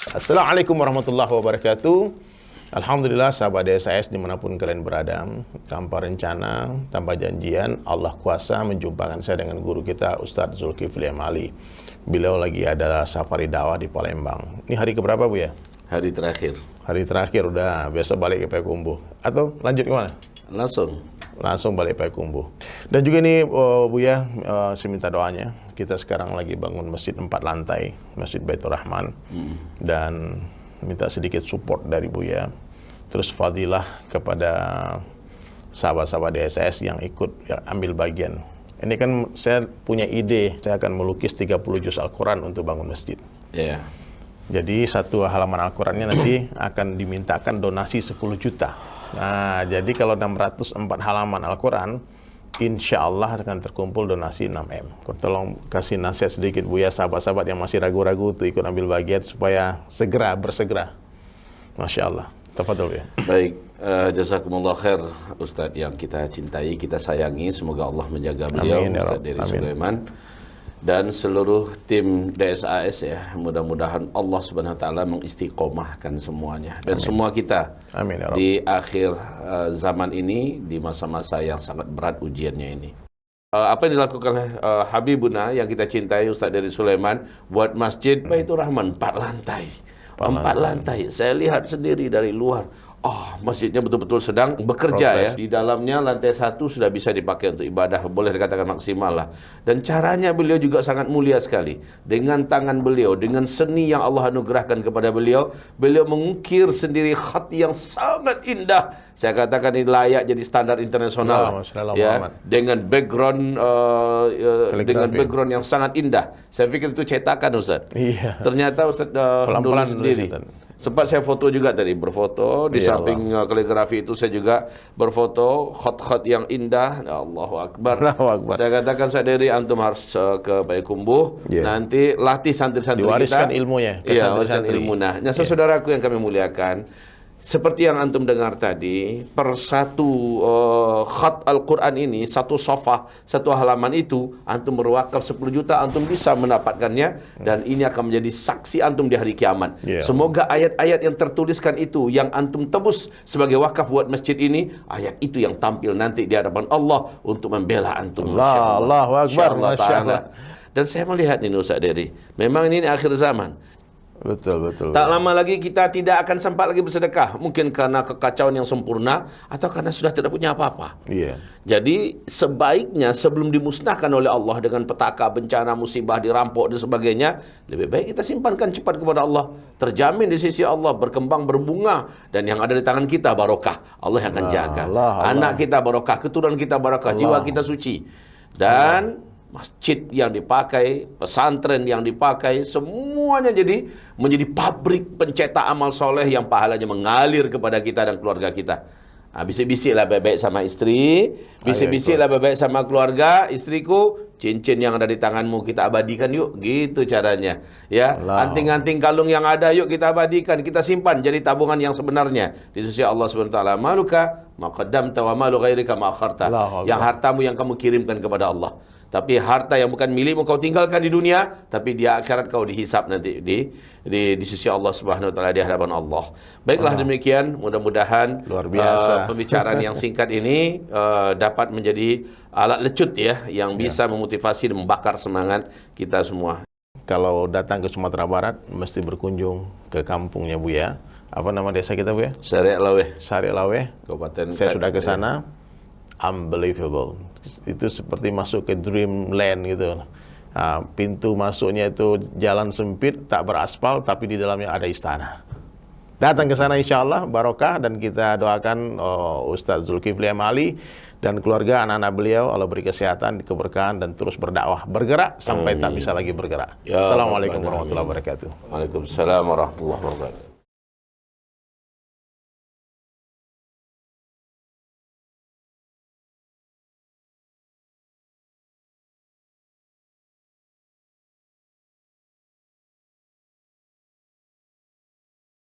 Assalamualaikum warahmatullahi wabarakatuh. Alhamdulillah sahabat DSAS dimanapun kalian berada, tanpa rencana, tanpa janjian, Allah kuasa menjumpakan saya dengan guru kita Ustadz Zulkifli Amali. Beliau lagi ada safari dakwah di Palembang. Ini hari keberapa Bu ya? Hari terakhir. Hari terakhir udah, biasa balik ke Payakumbuh. Atau lanjut kemana? Langsung balik Payakumbuh. Dan juga ini Bu ya, saya minta doanya. Kita sekarang lagi bangun masjid 4 lantai, Masjid Baitur Rahman. Dan minta sedikit support dari Buya. Terus fadilah kepada sahabat-sahabat DSS yang ikut ambil bagian. Ini kan saya punya ide, saya akan melukis 30 juz Al-Quran untuk bangun masjid. Yeah. Jadi satu halaman Al-Qurannya nanti akan dimintakan donasi 10 juta. Nah, jadi kalau 604 halaman Al-Quran, insya Allah akan terkumpul donasi 6M. Tolong kasih nasihat sedikit Buya, sahabat-sahabat yang masih ragu-ragu untuk ikut ambil bagian supaya bersegera. Masya Allah. Tafadhol ya. Baik, jazakumullah khair Ustadz yang kita cintai, kita sayangi. Semoga Allah menjaga beliau, Amin, ya Ustadz Rabb. Dery Amin. Sulaiman dan seluruh tim DSAS ya. Mudah-mudahan Allah Subhanahu wa taala mengistiqomahkan semuanya dan semua kita. Amin, ya Rabb. Di akhir zaman ini, di masa-masa yang sangat berat ujiannya ini. Apa yang dilakukan oleh Habibuna yang kita cintai Ustadz Dery Sulaiman buat Masjid Baitur Rahman 4 lantai. 4 lantai. Saya lihat sendiri dari luar. Masjidnya betul-betul sedang bekerja ya. Di dalamnya lantai 1 sudah bisa dipakai untuk ibadah, boleh dikatakan maksimal lah. Dan caranya beliau juga sangat mulia sekali. Dengan tangan beliau, dengan seni yang Allah anugerahkan kepada beliau, beliau mengukir sendiri khat yang sangat indah. Saya katakan ini layak jadi standar internasional ya. Dengan background yang sangat indah. Saya pikir itu cetakan Ustaz. Iya. Ternyata Ustaz pelan-pelan sendiri. Sempat saya foto juga tadi, berfoto di samping kaligrafi itu saya juga berfoto khat-khat yang indah. Allahu Akbar. Saya katakan Ustaz Dery, antum harus ke Payakumbuh. Nanti latih santri-santri kita. Diwariskan ilmunya. Iya, wariskan ilmu. Nah, saudaraku yang kami muliakan, seperti yang antum dengar tadi, per satu khat Al-Quran ini, satu safah, satu halaman itu, antum berwakaf 10 juta, antum bisa mendapatkannya, dan ini akan menjadi saksi antum di hari kiamat. Semoga ayat-ayat yang tertuliskan itu, yang antum tebus sebagai wakaf buat masjid ini, ayat itu yang tampil nanti di hadapan Allah untuk membela antum. Allahu Akbar. Masya Allah. Dan saya melihat ini Ustaz Dery, memang ini akhir zaman. Betul. Tak lama lagi kita tidak akan sempat lagi bersedekah. Mungkin karena kekacauan yang sempurna, atau karena sudah tidak punya apa-apa. Jadi sebaiknya sebelum dimusnahkan oleh Allah dengan petaka, bencana, musibah, dirampok dan sebagainya, lebih baik kita simpankan cepat kepada Allah. Terjamin di sisi Allah, berkembang, berbunga. Dan yang ada di tangan kita barokah. Allah yang akan jaga. Anak kita barokah, keturunan kita barokah, jiwa kita suci. Dan masjid yang dipakai, pesantren yang dipakai, semuanya menjadi pabrik pencetak amal soleh yang pahalanya mengalir kepada kita dan keluarga kita. Bisik-bisiklah baik-baik sama istri, bisik-bisiklah baik-baik sama keluarga, istriku, cincin yang ada di tanganmu kita abadikan yuk, gitu caranya. Ya, anting-anting kalung yang ada yuk kita abadikan, kita simpan jadi tabungan yang sebenarnya di sisi Allah Subhanahu wa taala. Maluka ma qaddamta wa malu ghairika ma akharta. Yang hartamu yang kamu kirimkan kepada Allah. Tapi harta yang bukan milikmu kau tinggalkan di dunia, tapi di akhirat kau dihisap nanti di sisi Allah Subhanahu wa taala, di hadapan Allah. Baiklah, demikian, mudah-mudahan luar biasa pembicaraan yang singkat ini dapat menjadi alat lecut ya yang bisa memotivasi dan membakar semangat kita semua. Kalau datang ke Sumatera Barat mesti berkunjung ke kampungnya Buya. Apa nama desa kita Buya? Sariak Laweh. Kabupaten. Saya sudah ke sana. Unbelievable. Itu seperti masuk ke dreamland gitu. Pintu masuknya itu jalan sempit, tak beraspal, tapi di dalamnya ada istana. Datang ke sana insya Allah barokah, dan kita doakan Ustadz Zulkifli Amali dan keluarga, anak-anak beliau, Allah beri kesehatan, keberkahan, dan terus berdakwah, bergerak sampai tak bisa lagi bergerak. Assalamualaikum warahmatullahi wabarakatuh. Waalaikumsalam warahmatullahi wabarakatuh.